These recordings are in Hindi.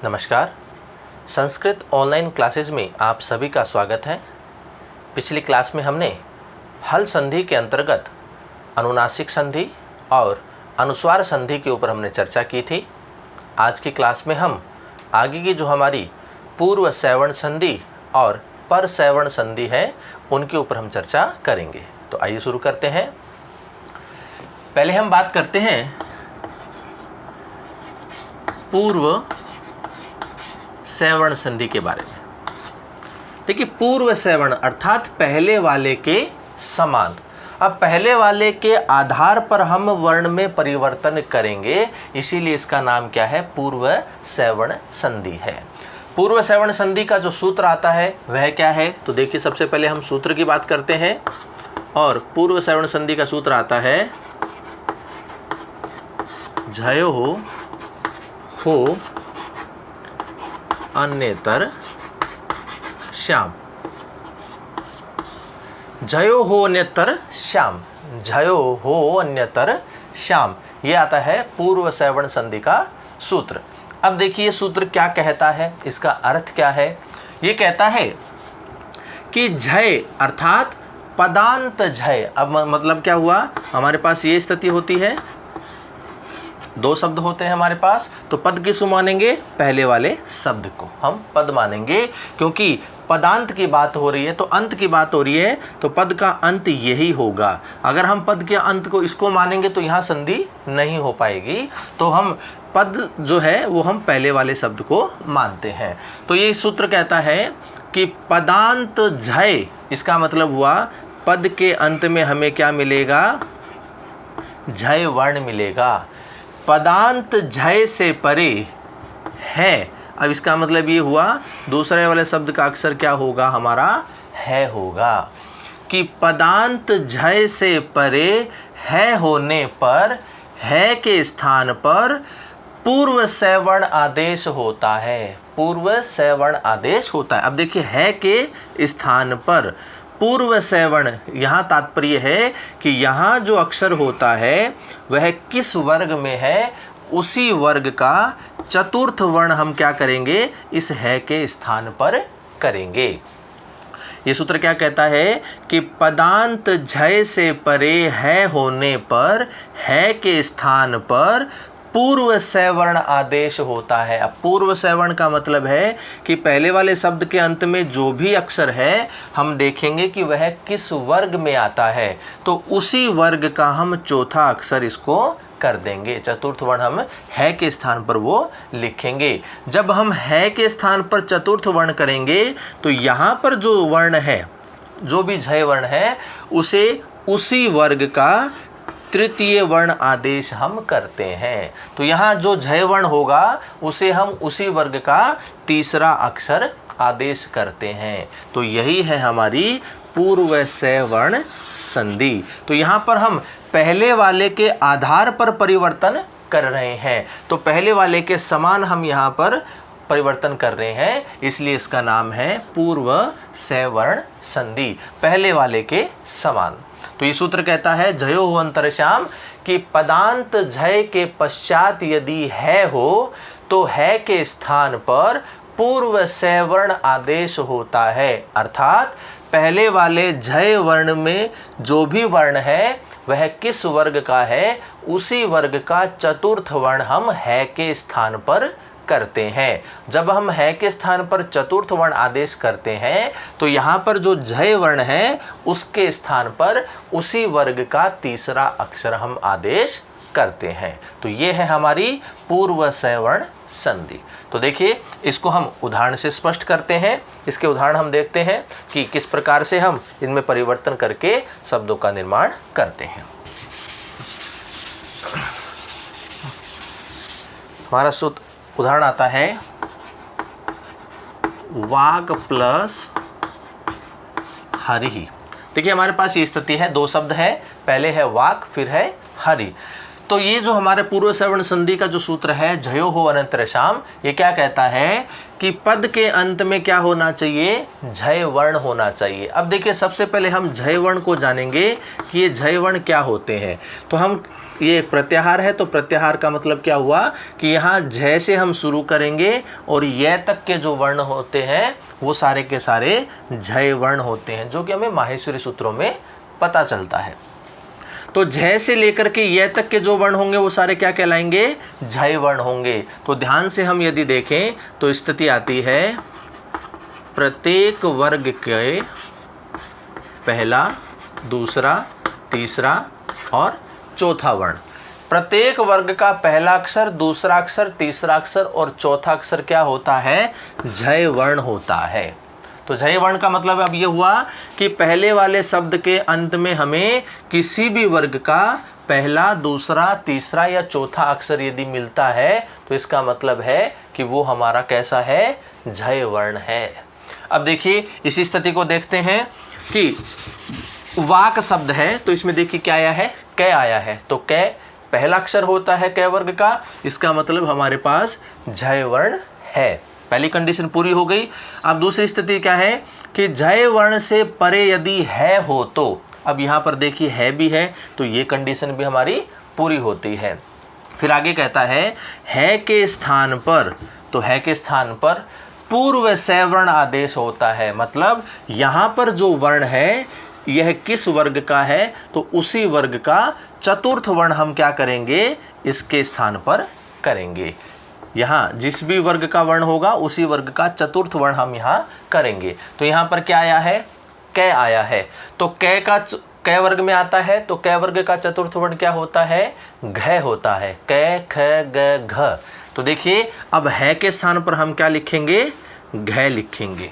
नमस्कार। संस्कृत ऑनलाइन क्लासेस में आप सभी का स्वागत है। पिछली क्लास में हमने हल संधि के अंतर्गत अनुनासिक संधि और अनुस्वार संधि के ऊपर हमने चर्चा की थी। आज की क्लास में हम आगे की जो हमारी पूर्व सैवर्ण संधि और पर सैवर्ण संधि है उनके ऊपर हम चर्चा करेंगे। तो आइए शुरू करते हैं। पहले हम बात करते हैं पूर्व सैवर्ण संधि के बारे में। देखिए, पूर्व सैवर्ण अर्थात पहले वाले के समान। अब पहले वाले के आधार पर हम वर्ण में परिवर्तन करेंगे, इसीलिए इसका नाम क्या है? पूर्व सैवर्ण संधि है। पूर्व सैवर्ण संधि का जो सूत्र आता है वह क्या है? तो देखिए, सबसे पहले हम सूत्र की बात करते हैं और पूर्व सैवर्ण संधि का सूत्र आता है झयो हो अन्यतर श्याम। झयो हो अन्यतर श्याम, झयो हो अन्यतर श्याम, ये आता है पूर्व सैवर्ण संधि का सूत्र। अब देखिए ये सूत्र क्या कहता है, इसका अर्थ क्या है? ये कहता है कि झय अर्थात पदांत झय। अब मतलब क्या हुआ? हमारे पास ये स्थिति होती है, दो शब्द होते हैं हमारे पास, तो पद किसको मानेंगे? पहले वाले शब्द को हम पद मानेंगे, क्योंकि पदांत की बात हो रही है तो अंत की बात हो रही है, तो पद का अंत यही होगा। अगर हम पद के अंत को इसको मानेंगे तो यहाँ संधि नहीं हो पाएगी, तो हम पद जो है वो हम पहले वाले शब्द को मानते हैं। तो ये सूत्र कहता है कि पदांत झय, इसका मतलब हुआ पद के अंत में हमें क्या मिलेगा? झय वर्ण मिलेगा। पदांत झय से परे है। अब इसका मतलब ये हुआ दूसरे वाले शब्द का अक्षर क्या होगा? हमारा है होगा। कि पदांत झय से परे है होने पर है के स्थान पर पूर्व सैवर्ण आदेश होता है। पूर्व सैवर्ण आदेश होता है। अब देखिए, है के स्थान पर पूर्व सैवर्ण, यहाँ तात्पर्य है कि यहाँ जो अक्षर होता है वह किस वर्ग में है, उसी वर्ग का चतुर्थ वर्ण हम क्या करेंगे? इस है के स्थान पर करेंगे। ये सूत्र क्या कहता है कि पदांत झय से परे है होने पर है के स्थान पर पूर्व सैवर्ण आदेश होता है। अब पूर्व सैवर्ण का मतलब है कि पहले वाले शब्द के अंत में जो भी अक्षर है हम देखेंगे कि वह किस वर्ग में आता है, तो उसी वर्ग का हम चौथा अक्षर इसको कर देंगे। चतुर्थ वर्ण हम है के स्थान पर वो लिखेंगे। जब हम है के स्थान पर चतुर्थ वर्ण करेंगे तो यहाँ पर जो वर्ण है, जो भी झय वर्ण है, उसे उसी वर्ग का तृतीय वर्ण आदेश हम करते हैं। तो यहाँ जो झय वर्ण होगा उसे हम उसी वर्ग का तीसरा अक्षर आदेश करते हैं। तो यही है हमारी पूर्व सैवर्ण संधि। तो यहाँ पर हम पहले वाले के आधार पर परिवर्तन कर रहे हैं, तो पहले वाले के समान हम यहाँ पर परिवर्तन कर रहे हैं, इसलिए इसका नाम है पूर्व सैवर्ण संधि, पहले वाले के समान। तो ये सूत्र कहता है झयो हो अंतर श्याम, कि पदांत झय के पश्चात यदि है हो तो है के स्थान पर पूर्व सैवर्ण आदेश होता है। अर्थात पहले वाले झय वर्ण में जो भी वर्ण है वह किस वर्ग का है, उसी वर्ग का चतुर्थ वर्ण हम है के स्थान पर करते हैं। जब हम है के स्थान पर चतुर्थ वर्ण आदेश करते हैं तो यहाँ पर जो झय वर्ण है उसके स्थान पर उसी वर्ग का तीसरा अक्षर हम आदेश करते हैं। तो ये है हमारी पूर्व सैवर्ण संधि। तो देखिए, इसको हम उदाहरण से स्पष्ट करते हैं। इसके उदाहरण हम देखते हैं कि किस प्रकार से हम इनमें परिवर्तन करके शब्दों का निर्माण करते हैं। हमारा सूत्र उदाहरण आता है वाग प्लस हरि। देखिए, हमारे पास ये स्थिति है, दो शब्द है, पहले है वाक फिर है हरि। तो ये जो हमारे पूर्व श्रवण संधि का जो सूत्र है झयो हो अनंतर शाम, ये क्या कहता है कि पद के अंत में क्या होना चाहिए, झय वर्ण होना चाहिए। अब देखिए सबसे पहले हम झय वर्ण को जानेंगे कि ये झय वर्ण क्या होते हैं। तो हम ये एक प्रत्याहार है, तो प्रत्याहार का मतलब क्या हुआ कि यहाँ झय से हम शुरू करेंगे और य तक के जो वर्ण होते हैं वो सारे के सारे झय वर्ण होते हैं, जो कि हमें माहेश्वरी सूत्रों में पता चलता है। तो झय से लेकर के य तक के जो वर्ण होंगे वो सारे क्या कहलाएंगे, झय वर्ण होंगे। तो ध्यान से हम यदि देखें तो स्थिति आती है प्रत्येक वर्ग के पहला, दूसरा, तीसरा और चौथा वर्ण। प्रत्येक वर्ग का पहला अक्षर, दूसरा अक्षर, तीसरा अक्षर और चौथा अक्षर क्या होता है, झय वर्ण होता है। तो झय वर्ण का मतलब अब ये हुआ कि पहले वाले शब्द के अंत में हमें किसी भी वर्ग का पहला, दूसरा, तीसरा या चौथा अक्षर यदि मिलता है तो इसका मतलब है कि वो हमारा कैसा है, झय वर्ण है। अब देखिए इसी स्थिति को देखते हैं कि वाक शब्द है, तो इसमें देखिए क्या आया है, कै आया है। तो कै पहला अक्षर होता है कै वर्ग का, इसका मतलब हमारे पास झय वर्ण है। पहली कंडीशन पूरी हो गई। अब दूसरी स्थिति क्या है कि झय वर्ण से परे यदि है हो तो, अब यहाँ पर देखिए है भी है तो ये कंडीशन भी हमारी पूरी होती है। फिर आगे कहता है के स्थान पर, तो है के स्थान पर पूर्व सवर्ण आदेश होता है। मतलब यहाँ पर जो वर्ण है यह किस वर्ग का है, तो उसी वर्ग का चतुर्थ वर्ण हम क्या करेंगे, इसके स्थान पर करेंगे। यहाँ जिस भी वर्ग का वर्ण होगा उसी वर्ग का चतुर्थ वर्ण हम यहाँ करेंगे। तो यहाँ पर क्या आया है, कै आया है। तो कै का कै वर्ग में आता है, तो कै वर्ग का चतुर्थ वर्ण क्या होता है, घ होता है। कै ख ग घ। तो देखिए अब है के स्थान पर हम क्या लिखेंगे, घ लिखेंगे।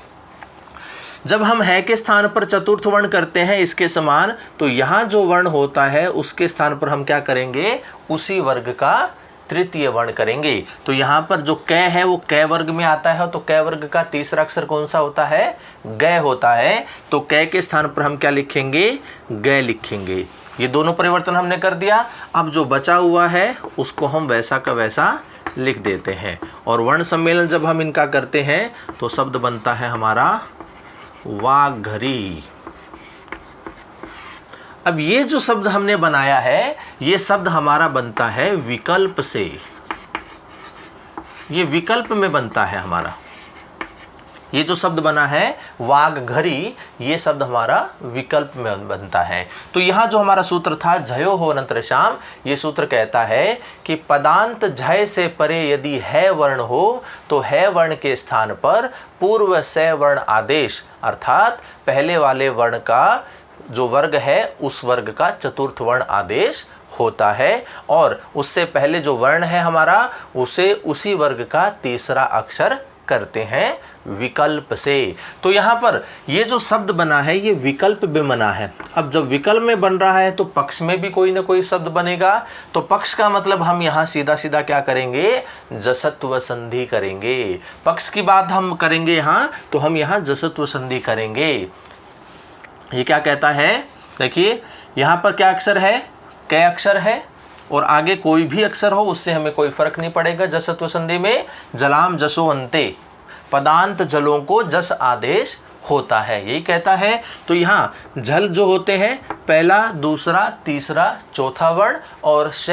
जब हम है के स्थान पर चतुर्थ वर्ण करते हैं इसके समान, तो यहाँ जो वर्ण होता है उसके स्थान पर हम क्या करेंगे, उसी वर्ग का तृतीय वर्ण करेंगे। तो यहाँ पर जो कै है वो कै वर्ग में आता है, तो कै वर्ग का तीसरा अक्षर कौन सा होता है, ग होता है। तो कै के स्थान पर हम क्या लिखेंगे, ग लिखेंगे। ये दोनों परिवर्तन हमने कर दिया। अब जो बचा हुआ है उसको हम वैसा का वैसा लिख देते हैं। और वर्ण सम्मेलन जब हम इनका करते हैं तो शब्द बनता है हमारा वाघरी। अब ये जो शब्द हमने बनाया है ये शब्द हमारा बनता है विकल्प से, ये विकल्प में बनता है हमारा। ये जो शब्द बना है वाघरी, ये शब्द हमारा विकल्प में बनता है। तो यहाँ जो हमारा सूत्र था झयो हो अनंतर शाम, ये सूत्र कहता है कि पदांत झय से परे यदि है वर्ण हो तो है वर्ण के स्थान पर पूर्व से वर्ण आदेश, अर्थात पहले वाले वर्ण का जो वर्ग है उस वर्ग का चतुर्थ वर्ण आदेश होता है, और उससे पहले जो वर्ण है हमारा उसे उसी वर्ग का तीसरा अक्षर करते हैं विकल्प से। तो यहाँ पर ये जो शब्द बना है ये विकल्प में बना है। अब जब विकल्प में बन रहा है तो पक्ष में भी कोई ना कोई शब्द बनेगा। तो पक्ष का मतलब हम यहाँ सीधा सीधा क्या करेंगे, जसत्व संधि करेंगे। पक्ष की बात हम करेंगे यहाँ, तो हम यहाँ जसत्व संधि करेंगे। ये क्या कहता है, देखिए यहाँ पर क्या अक्षर है, कै अक्षर है, और आगे कोई भी अक्षर हो उससे हमें कोई फर्क नहीं पड़ेगा। जसत्व संधि में जलाम जसो अंते, पदांत जलों को जस आदेश होता है, यही कहता है। तो यहाँ जल जो होते हैं पहला, दूसरा, तीसरा, चौथा वर्ण और श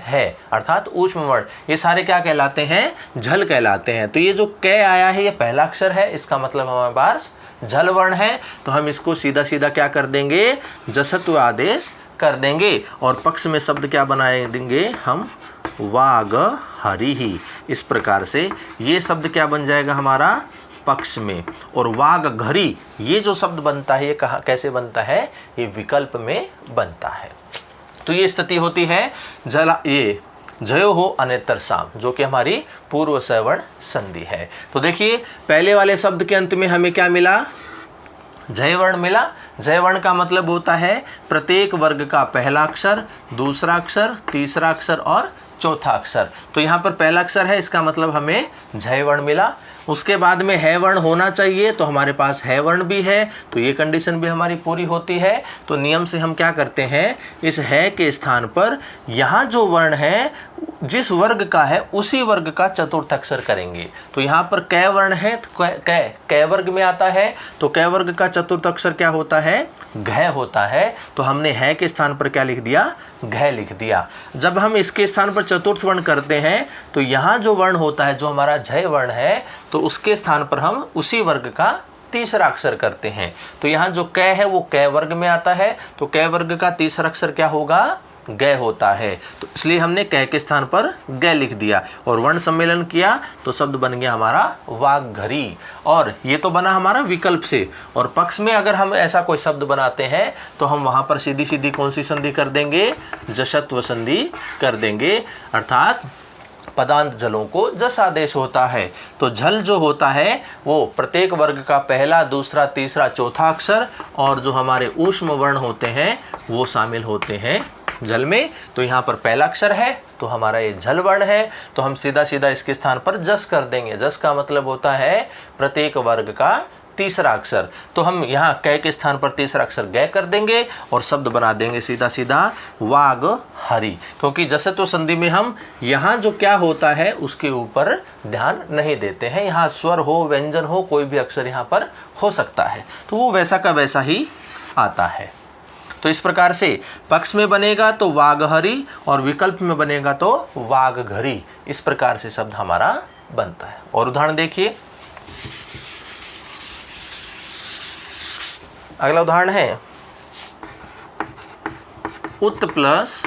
है अर्थात ऊष्म वर्ण, ये सारे क्या कहलाते हैं, झल कहलाते हैं। तो ये जो कै आया है ये पहला अक्षर है, इसका मतलब हमारे पास झल वर्ण है। तो हम इसको सीधा सीधा क्या कर देंगे, जसत्व आदेश कर देंगे। और पक्ष में शब्द क्या बनाए देंगे हम, वाग हरि ही। इस प्रकार से ये शब्द क्या बन जाएगा हमारा पक्ष में। और वाग घरी ये जो शब्द बनता है ये कहाँ कैसे बनता है, ये विकल्प में बनता है। तो ये स्थिति होती है ये जयो हो अनेतर साम, जो कि हमारी पूर्व सवर्ण संधि है। तो देखिए पहले वाले शब्द के अंत में हमें क्या मिला, जय वर्ण मिला। जय वर्ण का मतलब होता है प्रत्येक वर्ग का पहला अक्षर, दूसरा अक्षर, तीसरा अक्षर और चौथा अक्षर। तो यहाँ पर पहला अक्षर है, इसका मतलब हमें जय वर्ण मिला। उसके बाद में है वर्ण होना चाहिए, तो हमारे पास है वर्ण भी है, तो ये कंडीशन भी हमारी पूरी होती है। तो नियम से हम क्या करते हैं, इस है के स्थान पर यहाँ जो वर्ण है जिस वर्ग का है उसी वर्ग का चतुर्थ अक्षर करेंगे। तो यहाँ पर कै वर्ण है, तो कै वर्ग में आता है, तो कै वर्ग का चतुर्थ अक्षर क्या होता है, घ होता है। तो हमने है के स्थान पर क्या लिख दिया, घ लिख दिया। जब हम इसके स्थान पर चतुर्थ वर्ण करते हैं तो यहाँ जो वर्ण होता है, जो हमारा झ वर्ण है, तो उसके स्थान पर हम उसी वर्ग का तीसरा अक्षर करते हैं। तो यहाँ जो कै है वो कै वर्ग में आता है, तो कै वर्ग का तीसरा अक्षर क्या होगा, ग होता है। तो इसलिए हमने कै के स्थान पर ग लिख दिया और वर्ण सम्मेलन किया, तो शब्द बन गया हमारा वाग्घरी। और ये तो बना हमारा विकल्प से। और पक्ष में अगर हम ऐसा कोई शब्द बनाते हैं तो हम वहाँ पर सीधी सीधी कौन सी संधि कर देंगे, जशत्व संधि कर देंगे, अर्थात पदांत जलों को जस आदेश होता है। तो झल जो होता है वो प्रत्येक वर्ग का पहला, दूसरा, तीसरा, चौथा अक्षर, और जो हमारे ऊष्म वर्ण होते हैं वो शामिल होते हैं जल में। तो यहाँ पर पहला अक्षर है तो हमारा ये झल वर्ण है, तो हम सीधा सीधा इसके स्थान पर जस कर देंगे। जस का मतलब होता है प्रत्येक वर्ग का तीसरा अक्षर। तो हम यहाँ कै के स्थान पर तीसरा अक्षर ग कर देंगे और शब्द बना देंगे सीधा सीधा वाग्हरी। क्योंकि जसत्व संधि में हम यहाँ जो क्या होता है उसके ऊपर ध्यान नहीं देते हैं। यहाँ स्वर हो, व्यंजन हो, कोई भी अक्षर यहाँ पर हो सकता है, तो वो वैसा का वैसा ही आता है। तो इस प्रकार से पक्ष में बनेगा तो वाग्हरी और विकल्प में बनेगा तो वाग्घरी। इस प्रकार से शब्द हमारा बनता है। और उदाहरण देखिए, अगला उदाहरण है उत प्लस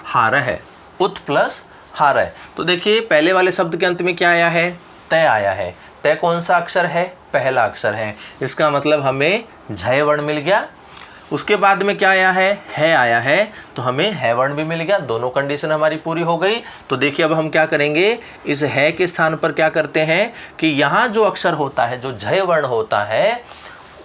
हार है। उत प्लस हार है। तो देखिए पहले वाले शब्द के अंत में क्या आया है, तय आया है। तय कौन सा अक्षर है, पहला अक्षर है। इसका मतलब हमें झय वर्ण मिल गया। उसके बाद में क्या आया है आया है, तो हमें है वर्ण भी मिल गया। दोनों कंडीशन हमारी पूरी हो गई। तो देखिए अब हम क्या करेंगे, इस है के स्थान पर क्या करते हैं कि यहाँ जो अक्षर होता है, जो झय वर्ण होता है,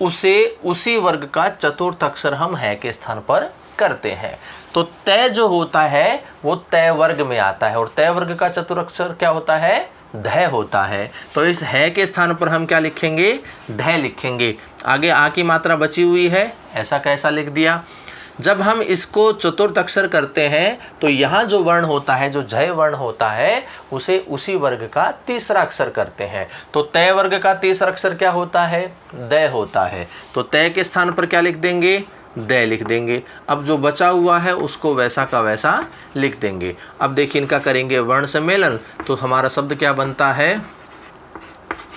उसे उसी वर्ग का चतुर्थ अक्षर हम है के स्थान पर करते हैं। तो तय जो होता है वो तय वर्ग में आता है, और तय वर्ग का चतुर्थ अक्षर क्या होता है, ध होता है। तो इस है के स्थान पर हम क्या लिखेंगे, ध लिखेंगे। आगे आ की मात्रा बची हुई है, ऐसा कैसा लिख दिया। जब हम इसको चतुर्थ अक्षर करते हैं तो यहाँ जो वर्ण होता है, जो झय वर्ण होता है, उसे उसी वर्ग का तीसरा अक्षर करते हैं। तो तय वर्ग का तीसरा अक्षर क्या होता है, द होता है। तो तय के स्थान पर क्या लिख देंगे, द लिख देंगे। अब जो बचा हुआ है उसको वैसा का वैसा लिख देंगे। अब देखिए इनका करेंगे वर्ण सम्मेलन, तो हमारा शब्द क्या बनता है,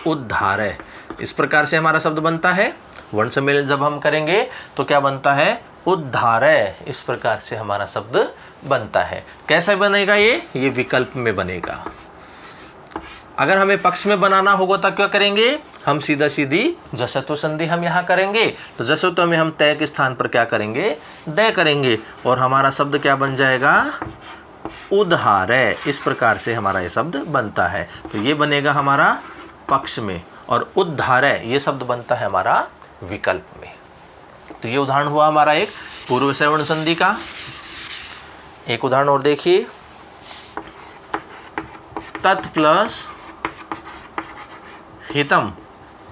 उद्धार। इस प्रकार से हमारा शब्द बनता है। वर्ण सम्मेलन जब हम करेंगे तो क्या बनता है, उद्धार। इस प्रकार से हमारा शब्द बनता है। कैसे बनेगा ये विकल्प में बनेगा। अगर हमें पक्ष में बनाना होगा तो क्या करेंगे, हम सीधा सीधी जसत्व संधि हम यहाँ करेंगे। तो जसत्व में हम तय के स्थान पर क्या करेंगे, द करेंगे, और हमारा शब्द क्या बन जाएगा, उद्धार। इस प्रकार से हमारा ये शब्द बनता है। तो ये बनेगा हमारा पक्ष में, और उद्धार ये शब्द बनता है हमारा विकल्प में। तो ये उदाहरण हुआ हमारा एक पूर्व श्रवण संधि का। एक उदाहरण और देखिए, तत् प्लस हितम।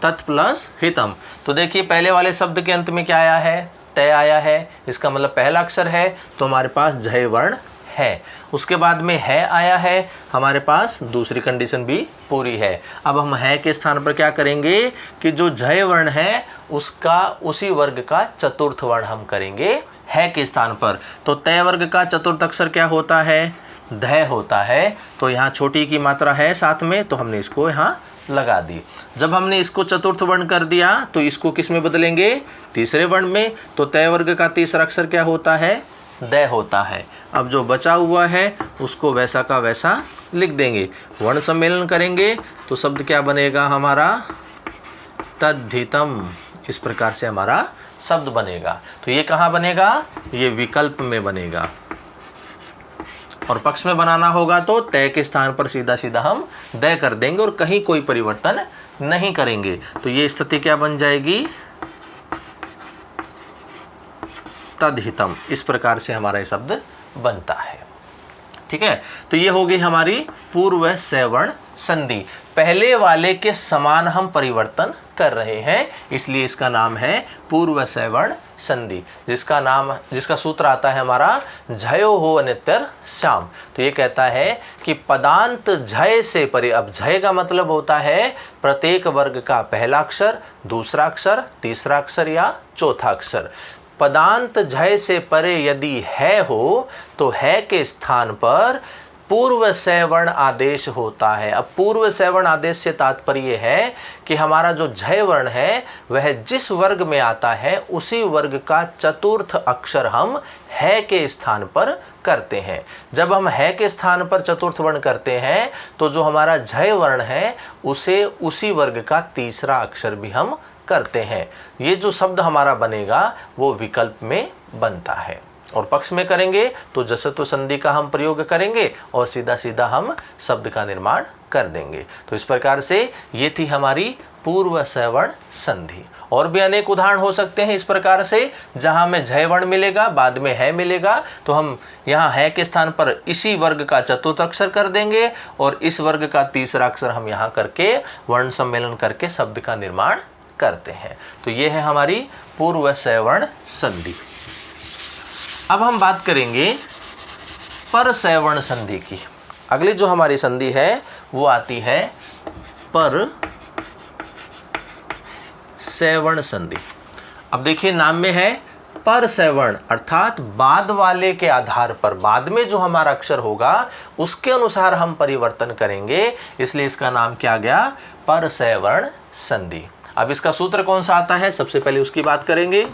तत् प्लस हितम। तो देखिए पहले वाले शब्द के अंत में क्या आया है, तय आया है। इसका मतलब पहला अक्षर है, तो हमारे पास झय वर्ण है। उसके बाद में है आया है, हमारे पास दूसरी कंडीशन भी पूरी है। अब हम है के स्थान पर क्या करेंगे कि जो झय वर्ण है उसका उसी वर्ग का चतुर्थ वर्ण हम करेंगे है के स्थान पर। तो तय वर्ग का चतुर्थ अक्षर क्या होता है, ध होता है। तो यहाँ छोटी की मात्रा है साथ में, तो हमने इसको यहाँ लगा दी। जब हमने इसको चतुर्थ वर्ण कर दिया तो इसको किस में बदलेंगे, तीसरे वर्ण में। तो तय वर्ग का तीसरा अक्षर क्या होता है, द होता है। अब जो बचा हुआ है उसको वैसा का वैसा लिख देंगे। वर्ण सम्मेलन करेंगे तो शब्द क्या बनेगा हमारा, तद्धितम। इस प्रकार से हमारा शब्द बनेगा। तो ये कहाँ बनेगा, ये विकल्प में बनेगा। और पक्ष में बनाना होगा तो तय के स्थान पर सीधा सीधा हम द कर देंगे और कहीं कोई परिवर्तन नहीं करेंगे। तो ये स्थिति क्या बन जाएगी, तद्हितम। इस प्रकार से हमारा ये शब्द बनता है। ठीक है। तो ये हो गई हमारी पूर्व सवर्ण संधि। पहले वाले के समान हम परिवर्तन कर रहे हैं, इसलिए इसका नाम है पूर्व सवर्ण संधि, जिसका सूत्र आता है हमारा झयो हो अन्यतर श्याम। तो ये कहता है कि पदांत झय से परे, अब झय का मतलब होता है प्रत्येक वर्ग का पहला अक्षर, दूसरा अक्षर, तीसरा अक्षर या चौथा अक्षर। पदांत झय से परे यदि है हो तो है के स्थान पर पूर्व सवर्ण आदेश होता है। अब पूर्व सवर्ण आदेश से तात्पर्य है कि हमारा जो झय वर्ण है वह जिस वर्ग में आता है उसी वर्ग का चतुर्थ अक्षर हम है के स्थान पर करते हैं। जब हम है के स्थान पर चतुर्थ वर्ण करते हैं तो जो हमारा झय वर्ण है उसे उसी वर्ग का तीसरा अक्षर भी हम करते हैं। ये जो शब्द हमारा बनेगा वो विकल्प में बनता है, और पक्ष में करेंगे तो जसत्व संधि का हम प्रयोग करेंगे और सीधा सीधा हम शब्द का निर्माण कर देंगे। तो इस प्रकार से ये थी हमारी पूर्व सवर्ण संधि। और भी अनेक उदाहरण हो सकते हैं इस प्रकार से, जहां में झय वर्ण मिलेगा बाद में है मिलेगा तो हम यहाँ है के स्थान पर इसी वर्ग का चतुर्थ अक्षर कर देंगे और इस वर्ग का तीसरा अक्षर हम यहाँ करके वर्ण सम्मेलन करके शब्द का निर्माण करते हैं। तो ये है हमारी पूर्व सवर्ण संधि। अब हम बात करेंगे पर सवर्ण संधि की। अगली जो हमारी संधि है वो आती है पर सवर्ण संधि। अब देखिए नाम में है पर सवर्ण, अर्थात बाद वाले के आधार पर, बाद में जो हमारा अक्षर होगा उसके अनुसार हम परिवर्तन करेंगे, इसलिए इसका नाम क्या गया, पर सवर्ण संधि। अब इसका सूत्र कौन सा आता है, सबसे पहले उसकी बात करेंगे।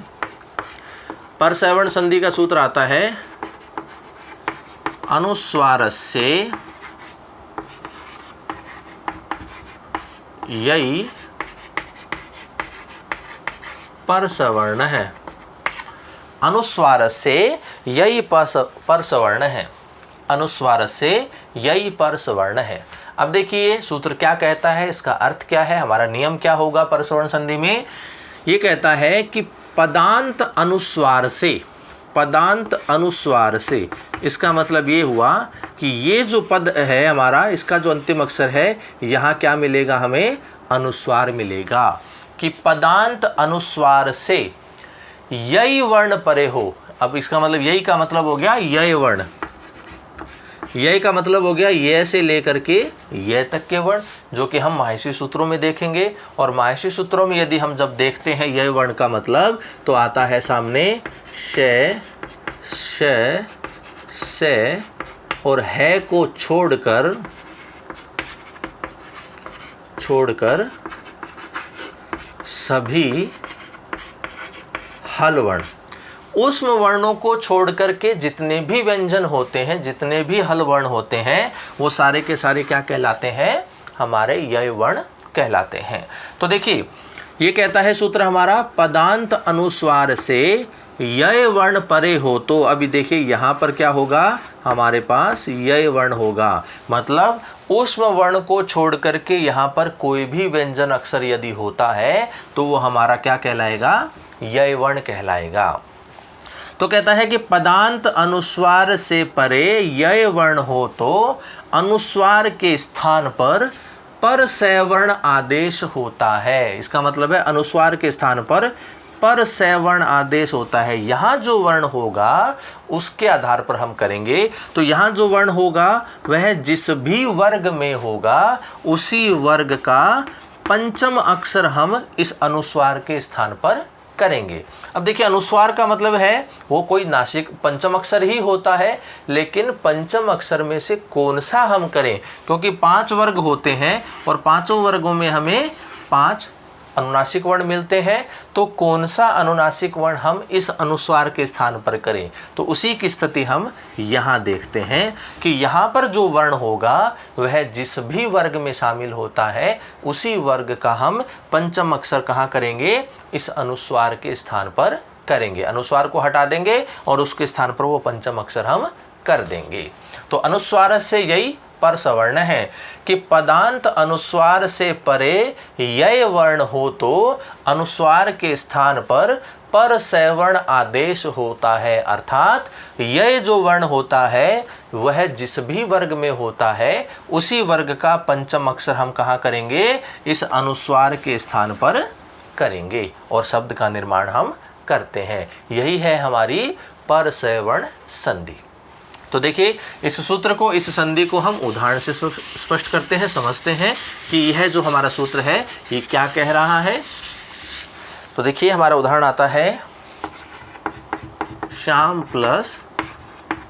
पर सवर्ण संधि का सूत्र आता है अनुस्वारस्य यई परसवर्ण है। अनुस्वारस्य यई परसवर्ण है। अनुस्वारस्य यई परसवर्ण है। अब देखिए सूत्र क्या कहता है, इसका अर्थ क्या है, हमारा नियम क्या होगा परसवर्ण संधि में। ये कहता है कि पदांत अनुस्वार से, पदांत अनुस्वार से, इसका मतलब ये हुआ कि ये जो पद है हमारा, इसका जो अंतिम अक्षर है यहाँ क्या मिलेगा, हमें अनुस्वार मिलेगा। कि पदांत अनुस्वार से यई वर्ण परे हो। अब इसका मतलब यही का मतलब हो गया यय वर्ण, यय का मतलब हो गया ये से लेकर के ये तक के वर्ण, जो कि हम माहेशी सूत्रों में देखेंगे। और माहेशी सूत्रों में यदि हम जब देखते हैं यय वर्ण का मतलब, तो आता है सामने श, श, से और है को छोड़कर सभी हल वर्ण। ऊष्म वर्णों को छोड़ करके जितने भी व्यंजन होते हैं, जितने भी हल वर्ण होते हैं, वो सारे के सारे क्या कहलाते हैं, हमारे यय वर्ण कहलाते हैं। तो देखिए ये कहता है सूत्र हमारा पदांत अनुस्वार से यय वर्ण परे हो। तो अभी देखिए यहाँ पर क्या होगा, हमारे पास यय वर्ण होगा। मतलब ऊष्म वर्ण को छोड़ करके यहाँ पर कोई भी व्यंजन अक्षर यदि होता है तो वो हमारा क्या कहलाएगा, यय वर्ण कहलाएगा। तो कहता है कि पदांत अनुस्वार से परे यय वर्ण हो तो अनुस्वार के स्थान पर सवर्ण आदेश होता है। इसका मतलब है अनुस्वार के स्थान पर सवर्ण आदेश होता है। यहाँ जो वर्ण होगा उसके आधार पर हम करेंगे। तो यहाँ जो वर्ण होगा वह जिस भी वर्ग में होगा उसी वर्ग का पंचम अक्षर हम इस अनुस्वार के स्थान पर करेंगे। अब देखिए अनुस्वार का मतलब है वो कोई नासिक पंचम अक्षर ही होता है, लेकिन पंचम अक्षर में से कौन सा हम करें, क्योंकि 5 वर्ग होते हैं और 5 वर्गों में हमें 5 अनुनासिक वर्ण मिलते हैं। तो कौन सा अनुनासिक वर्ण हम इस अनुस्वार के स्थान पर करें, तो उसी की स्थिति हम यहाँ देखते हैं कि यहाँ पर जो वर्ण होगा वह जिस भी वर्ग में शामिल होता है उसी वर्ग का हम पंचम अक्षर कहाँ करेंगे, इस अनुस्वार के स्थान पर करेंगे। अनुस्वार को हटा देंगे और उसके स्थान पर वो पंचम अक्षर हम कर देंगे। तो अनुस्वार से यही पर सवर्ण है कि पदांत अनुस्वार से परे यय वर्ण हो तो अनुस्वार के स्थान पर सवर्ण आदेश होता है। अर्थात यय जो वर्ण होता है वह जिस भी वर्ग में होता है उसी वर्ग का पंचम अक्षर हम कहाँ करेंगे, इस अनुस्वार के स्थान पर करेंगे और शब्द का निर्माण हम करते हैं। यही है हमारी पर सवर्ण संधि। तो देखिए इस सूत्र को, इस संधि को हम उदाहरण से स्पष्ट करते हैं, समझते हैं कि यह जो हमारा सूत्र है ये क्या कह रहा है। तो देखिए हमारा उदाहरण आता है श्याम प्लस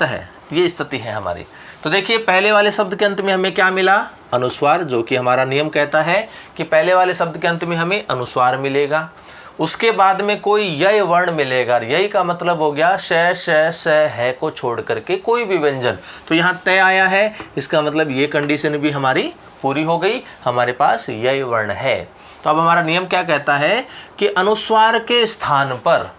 तह, ये स्थिति है हमारी। तो देखिए पहले वाले शब्द के अंत में हमें क्या मिला, अनुस्वार, जो कि हमारा नियम कहता है कि पहले वाले शब्द के अंत में हमें अनुस्वार मिलेगा। उसके बाद में कोई यय वर्ण मिलेगा। यय का मतलब हो गया श श स है को छोड़ करके कोई भी व्यंजन। तो यहाँ तय आया है, इसका मतलब ये कंडीशन भी हमारी पूरी हो गई, हमारे पास यय वर्ण है। तो अब हमारा नियम क्या कहता है कि अनुस्वार के स्थान पर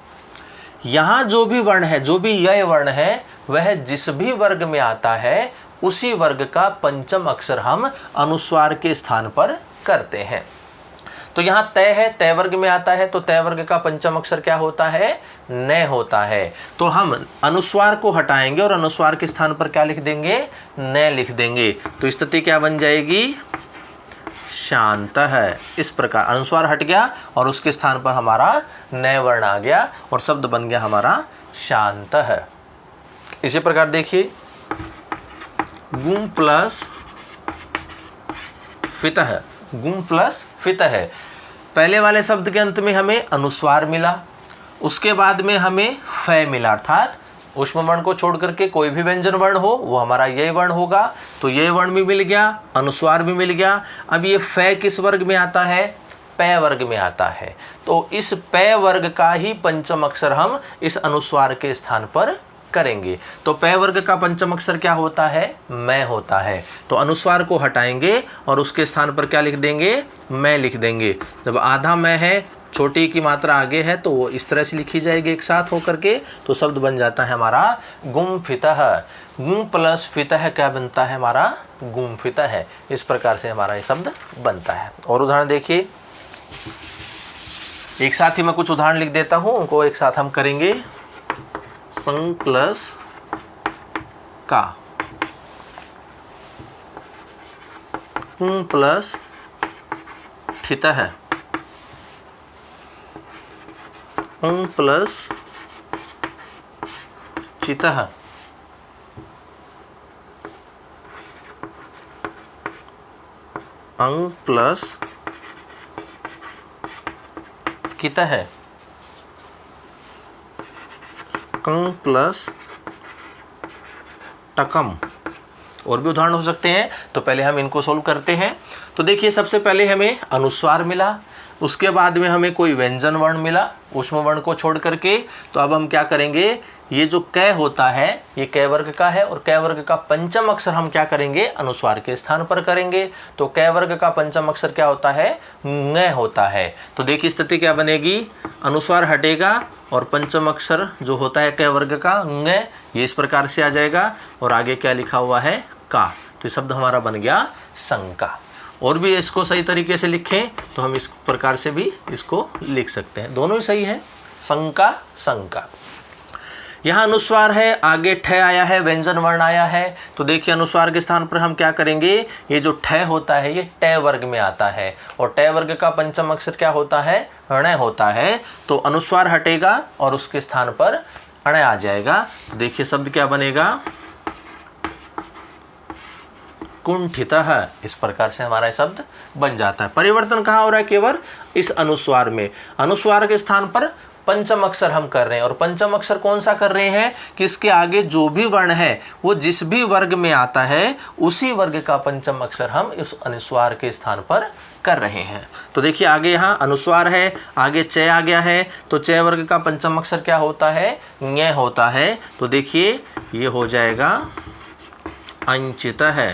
यहाँ जो भी वर्ण है, जो भी यय वर्ण है, वह जिस भी वर्ग में आता है उसी वर्ग का पंचम अक्षर हम अनुस्वार के स्थान पर करते हैं। तो यहाँ तय है, तय वर्ग में आता है, तो तय वर्ग का पंचम अक्षर क्या होता है, न होता है। तो हम अनुस्वार को हटाएंगे और अनुस्वार के स्थान पर क्या लिख देंगे, न लिख देंगे। तो स्थिति क्या बन जाएगी, शांत है। इस प्रकार अनुस्वार हट गया और उसके स्थान पर हमारा न वर्ण आ गया और शब्द बन गया हमारा शांत है। इसी प्रकार देखिए गुम प्लस फितः, गुम प्लस फितः, पहले वाले शब्द के अंत में हमें अनुस्वार मिला, उसके बाद में हमें फ मिला, अर्थात ऊष्म वर्ण को छोड़ करके कोई भी व्यंजन वर्ण हो वो हमारा यय वर्ण होगा। तो यय वर्ण भी मिल गया, अनुस्वार भी मिल गया। अब ये फ किस वर्ग में आता है, प वर्ग में आता है। तो इस प वर्ग का ही पंचम अक्षर हम इस अनुस्वार के स्थान पर करेंगे। तो प वर्ग का पंचम अक्षर क्या होता है, मैं होता है। तो अनुस्वार को हटाएंगे और उसके स्थान पर क्या लिख देंगे, मैं लिख देंगे। जब आधा मैं है, छोटी की मात्रा आगे है, तो वो इस तरह से लिखी जाएगी एक साथ होकर के, तो शब्द बन जाता है हमारा गुम फितः। गुम प्लस फितः क्या बनता है हमारा, गुम फितः। इस प्रकार से हमारा ये शब्द बनता है। और उदाहरण देखिए, एक साथ ही मैं कुछ उदाहरण लिख देता हूँ, उनको एक साथ हम करेंगे। संग प्लस का, प्लस ठितः, प्लस चितः, अंग प्लस कितः, कंग प्लस टकम। और भी उदाहरण हो सकते हैं, तो पहले हम इनको सोल्व करते हैं। तो देखिए सबसे पहले हमें अनुस्वार मिला, उसके बाद में हमें कोई व्यंजन वर्ण मिला ऊष्म वर्ण को छोड़ करके। तो अब हम क्या करेंगे, ये जो क होता है ये क वर्ग का है और क वर्ग का पंचम अक्षर हम क्या करेंगे, अनुस्वार के स्थान पर करेंगे। तो क वर्ग का पंचम अक्षर क्या होता है, ng होता है। तो देखिए स्थिति क्या बनेगी, अनुस्वार हटेगा और पंचम अक्षर जो होता है क वर्ग का ng, ये इस प्रकार से आ जाएगा और आगे क्या लिखा हुआ है, का। तो ये शब्द हमारा बन गया शंका। और भी इसको सही तरीके से लिखें तो हम इस प्रकार से भी इसको लिख सकते हैं, दोनों ही सही है, शंका शंका। यहाँ अनुस्वार है, आगे ठ आया है, व्यंजन वर्ण आया है। तो देखिए अनुस्वार के स्थान पर हम क्या करेंगे, ये जो ठ होता है ये ट वर्ग में आता है और ट वर्ग का पंचम अक्षर क्या होता है, ण होता है। तो अनुस्वार हटेगा और उसके स्थान पर अण आ जाएगा। देखिए शब्द क्या बनेगा, कुंठितः। इस प्रकार से हमारा शब्द बन जाता है। परिवर्तन कहाँ हो रहा है, केवल इस अनुस्वार में। अनुस्वार के स्थान पर पंचम अक्षर हम कर रहे हैं और पंचम अक्षर कौन सा कर रहे हैं कि इसके आगे जो भी वर्ण है वो जिस भी वर्ग में आता है उसी वर्ग का पंचम अक्षर हम इस अनुस्वार के स्थान पर कर रहे हैं। तो देखिए आगे यहाँ अनुस्वार है, आगे च आ गया है, तो च वर्ग का पंचम अक्षर क्या होता है, ञ होता है। तो देखिए ये हो जाएगा अंचित है।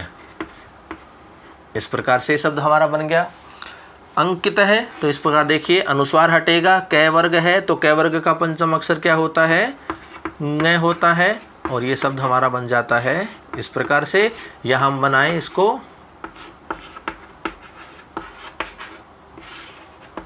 इस प्रकार से शब्द हमारा बन गया। अंकित है, तो इस प्रकार देखिए अनुस्वार हटेगा, क वर्ग है तो क वर्ग का पंचम अक्षर क्या होता है, न होता है और ये शब्द हमारा बन जाता है इस प्रकार से, या हम बनाएं इसको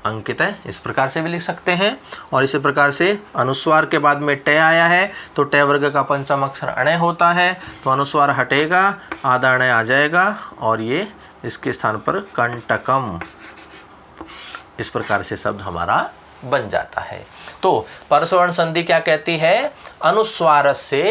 अंकित है, इस प्रकार से भी लिख सकते हैं। और इसी प्रकार से अनुस्वार के बाद में ट आया है तो ट वर्ग का पंचम अक्षर अणय होता है, तो अनुस्वार हटेगा, आधा अणय आ जाएगा और ये इसके स्थान पर कंटकम, इस प्रकार से शब्द हमारा बन जाता है। तो परसवर्ण संधि क्या कहती है? अनुस्वार से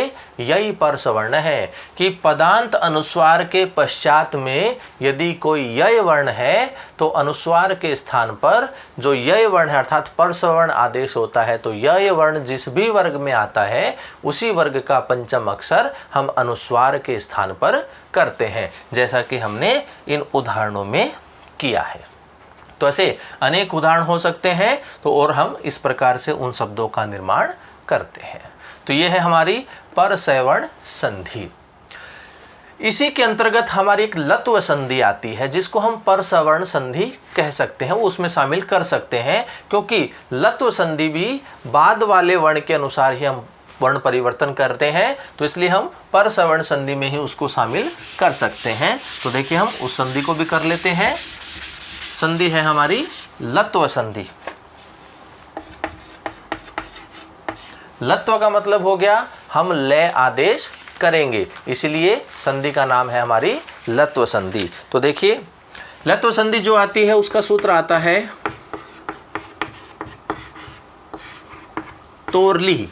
यही परसवर्ण है कि पदांत अनुस्वार के पश्चात में यदि कोई यय वर्ण है तो अनुस्वार के स्थान पर जो यय वर्ण है अर्थात परसवर्ण आदेश होता है, तो यय वर्ण जिस भी वर्ग में आता है उसी वर्ग का पंचम अक्षर हम अनुस्वार के स्थान पर करते हैं, जैसा कि हमने इन उदाहरणों में किया है। तो ऐसे अनेक उदाहरण हो सकते हैं, तो और हम इस प्रकार से उन शब्दों का निर्माण करते हैं। तो ये है हमारी परसवर्ण संधि। इसी के अंतर्गत हमारी एक लत्व संधि आती है जिसको हम परसवर्ण संधि कह सकते हैं, वो उसमें शामिल कर सकते हैं, क्योंकि लत्व संधि भी बाद वाले वर्ण के अनुसार ही हम वर्ण परिवर्तन करते हैं, तो इसलिए हम परसवर्ण संधि में ही उसको शामिल कर सकते हैं। तो देखिए हम उस संधि को भी कर लेते हैं। संधि है हमारी लत्व संधि। लत्व का मतलब हो गया हम लय आदेश करेंगे, इसलिए संधि का नाम है हमारी लत्व संधि। तो देखिए लत्व संधि जो आती है उसका सूत्र आता है तोरली।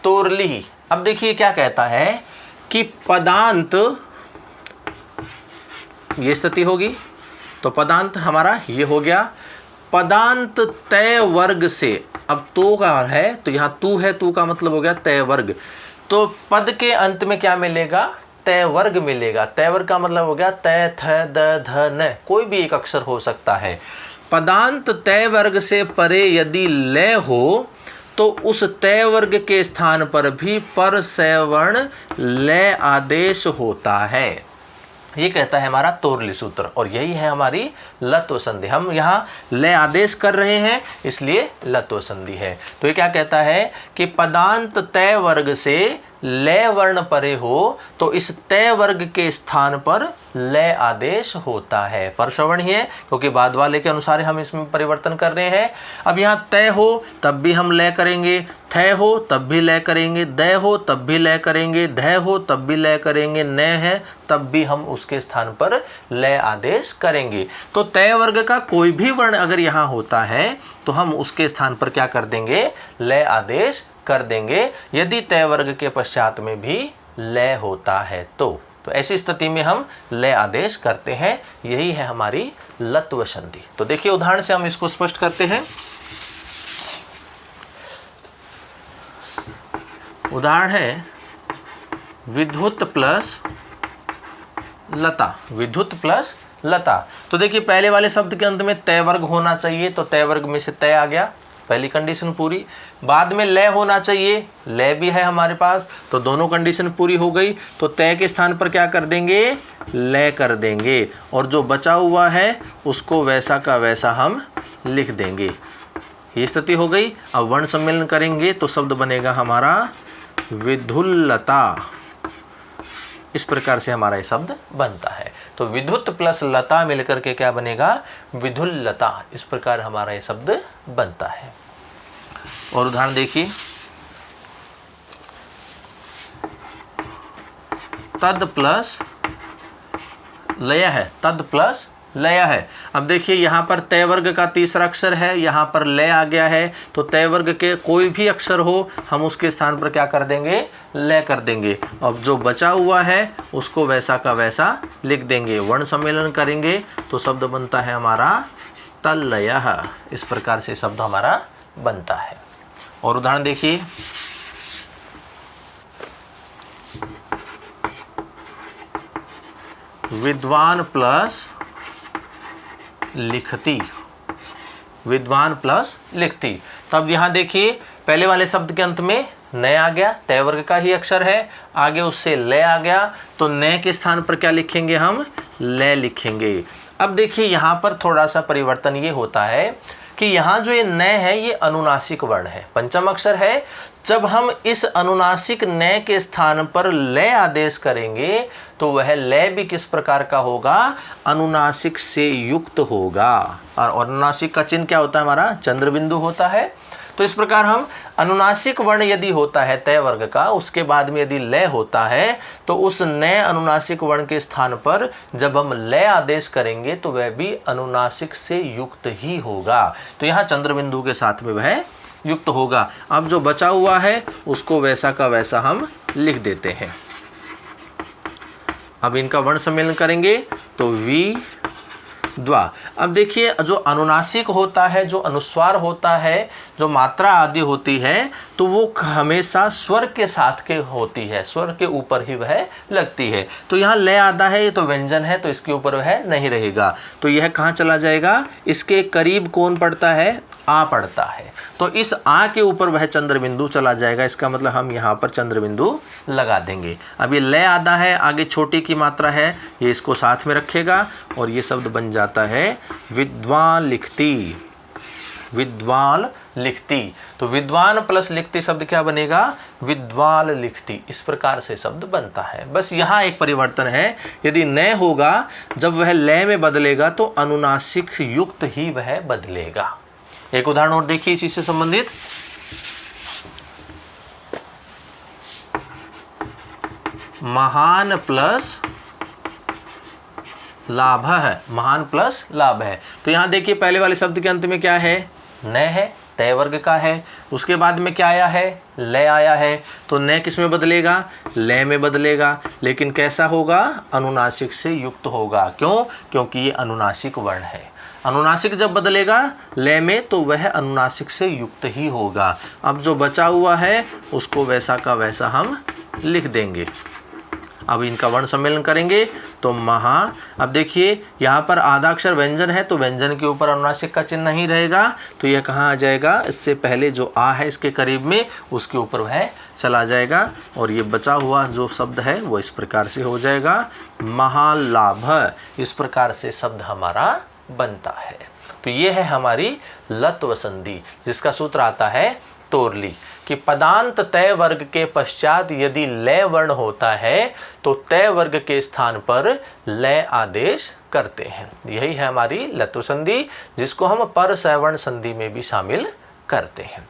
तोरली। अब देखिए क्या कहता है कि पदांत, ये स्थिति होगी तो पदांत हमारा ये हो गया, पदांत तय वर्ग से, अब तो का है तो यहाँ तू है, तू का मतलब हो गया तय वर्ग, तो पद के अंत में क्या मिलेगा? तय वर्ग मिलेगा। तय वर्ग का मतलब हो गया तय थ द ध न, कोई भी एक अक्षर हो सकता है। पदांत तय वर्ग से परे यदि लय हो तो उस तय वर्ग के स्थान पर भी परसवर्ण लय आदेश होता है। ये कहता है हमारा तोरली सूत्र, और यही है हमारी लत्व संधि। हम यहाँ लय आदेश कर रहे हैं इसलिए लत्व संधि है। तो ये क्या कहता है कि पदांत तय वर्ग से लय वर्ण परे हो तो इस तय वर्ग के स्थान पर लय आदेश होता है। परसवर्ण ही है क्योंकि बाद वाले के अनुसार हम इसमें परिवर्तन कर रहे हैं। अब यहाँ तय हो तब भी हम लय करेंगे, थय हो तब भी लय करेंगे, दय हो तब भी लय करेंगे, धय हो तब भी लय करेंगे, न है तब भी हम उसके स्थान पर लय आदेश करेंगे। तो तय वर्ग का कोई भी वर्ण अगर यहाँ होता है तो हम उसके स्थान पर क्या कर देंगे? लय आदेश कर देंगे, यदि तय वर्ग के पश्चात में भी लय होता है तो ऐसी स्थिति में हम लय आदेश करते हैं। यही है हमारी लत्व संधि। तो देखिए उदाहरण से हम इसको स्पष्ट करते हैं। उदाहरण है विद्युत प्लस लता। विद्युत प्लस लता। तो देखिए पहले वाले शब्द के अंत में तय वर्ग होना चाहिए, तो तय वर्ग में से तय आ गया, पहली कंडीशन पूरी। बाद में लय होना चाहिए, लय भी है हमारे पास, तो दोनों कंडीशन पूरी हो गई। तो तय के स्थान पर क्या कर देंगे? लय कर देंगे, और जो बचा हुआ है उसको वैसा का वैसा हम लिख देंगे। ये स्थिति हो गई। अब वर्ण सम्मेलन करेंगे तो शब्द बनेगा हमारा विद्युल्लता। इस प्रकार से हमारा ये शब्द बनता है। तो विद्युत प्लस लता मिलकर के क्या बनेगा? विद्युल्लता। इस प्रकार हमारा ये शब्द बनता है। और उदाहरण देखिए, तद प्लस लय है, तद प्लस लय है। अब देखिए यहाँ पर तय वर्ग का तीसरा अक्षर है, यहाँ पर लय आ गया है, तो तय वर्ग के कोई भी अक्षर हो हम उसके स्थान पर क्या कर देंगे? लय कर देंगे। अब जो बचा हुआ है उसको वैसा का वैसा लिख देंगे। वर्ण सम्मेलन करेंगे तो शब्द बनता है हमारा तल्लयः। इस प्रकार से शब्द हमारा बनता है। और उदाहरण देखिए, विद्वान प्लस लिखती। विद्वान प्लस लिखती। तब यहाँ देखिए पहले वाले शब्द के अंत में न आ गया, तय वर्ग का ही अक्षर है, आगे उससे लय आ गया, तो न के स्थान पर क्या लिखेंगे? हम लय लिखेंगे। अब देखिए यहाँ पर थोड़ा सा परिवर्तन ये होता है कि यहाँ जो ये न है ये अनुनासिक वर्ण है, पंचम अक्षर है। जब हम इस अनुनासिक न के स्थान पर ले आदेश करेंगे तो वह ले भी किस प्रकार का होगा, अनुनासिक से युक्त होगा। और अनुनासिक का चिन्ह क्या होता है हमारा, चंद्र बिंदु होता है। तो इस प्रकार हम अनुनासिक वर्ण यदि होता है तय वर्ग का, उसके बाद में यदि लय होता है तो उस नए अनुनासिक वर्ण के स्थान पर जब हम लय आदेश करेंगे तो वह भी अनुनासिक से युक्त ही होगा। तो यहाँ चंद्र बिंदु के साथ में वह युक्त होगा। अब जो बचा हुआ है उसको वैसा का वैसा हम लिख देते हैं। अब इनका वर्ण सम्मेलन करेंगे तो वी द्वा। अब देखिए जो अनुनासिक होता है, जो अनुस्वार होता है, जो मात्रा आदि होती है, तो वो हमेशा स्वर के साथ के होती है, स्वर के ऊपर ही वह लगती है। तो यहाँ लय आदा है, ये तो व्यंजन है, तो इसके ऊपर वह नहीं रहेगा। तो यह कहाँ चला जाएगा, इसके करीब कौन पड़ता है, आ पड़ता है। तो इस आ के ऊपर वह चंद्र बिंदु चला जाएगा। इसका मतलब हम यहाँ पर चंद्र बिंदु लगा देंगे। अब ये लय आदा है, आगे छोटी की मात्रा है, ये इसको साथ में रखेगा और ये शब्द बन जाता है विद्वान लिखती, विद्वान लिखती। तो विद्वान प्लस लिखती शब्द क्या बनेगा, विद्वाल लिखती। इस प्रकार से शब्द बनता है। बस यहाँ एक परिवर्तन है, यदि न होगा जब वह लय में बदलेगा तो अनुनासिक युक्त ही वह बदलेगा। एक उदाहरण और देखिए इसी से संबंधित। महान प्लस लाभ है, महान प्लस लाभ है। तो यहाँ देखिए पहले वाले शब्द के अंत में क्या है, न है, तय वर्ग का है। उसके बाद में क्या आया है, लय आया है। तो न किस में बदलेगा, लय में बदलेगा, लेकिन कैसा होगा, अनुनासिक से युक्त होगा। क्यों, क्योंकि ये अनुनासिक वर्ण है। अनुनासिक जब बदलेगा लय में तो वह अनुनासिक से युक्त ही होगा। अब जो बचा हुआ है उसको वैसा का वैसा हम लिख देंगे। अब इनका वर्ण सम्मेलन करेंगे तो महा। अब देखिए यहाँ पर आधा अक्षर व्यंजन है तो व्यंजन के ऊपर अनुनासिक का चिन्ह नहीं रहेगा, तो यह कहाँ आ जाएगा, इससे पहले जो आ है इसके करीब में उसके ऊपर वह चला जाएगा और ये बचा हुआ जो शब्द है वो इस प्रकार से हो जाएगा महालाभ। इस प्रकार से शब्द हमारा बनता है। तो ये है हमारी लत्व संधि, जिसका सूत्र आता है तोरली, कि पदांत तय वर्ग के पश्चात यदि लय वर्ण होता है तो तय वर्ग के स्थान पर लय आदेश करते हैं। यही है हमारी लत्व संधि, जिसको हम पर सवर्ण संधि में भी शामिल करते हैं।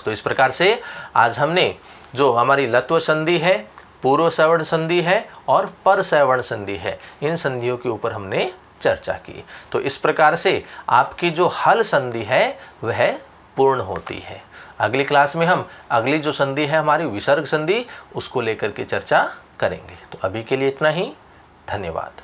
तो इस प्रकार से आज हमने जो हमारी लत्व संधि है, पूर्व सवर्ण संधि है और पर सवर्ण संधि है, इन संधियों के ऊपर हमने चर्चा की। तो इस प्रकार से आपकी जो हल संधि है वह पूर्ण होती है। अगली क्लास में हम अगली जो संधि है हमारी विसर्ग संधि, उसको लेकर के चर्चा करेंगे। तो अभी के लिए इतना ही, धन्यवाद।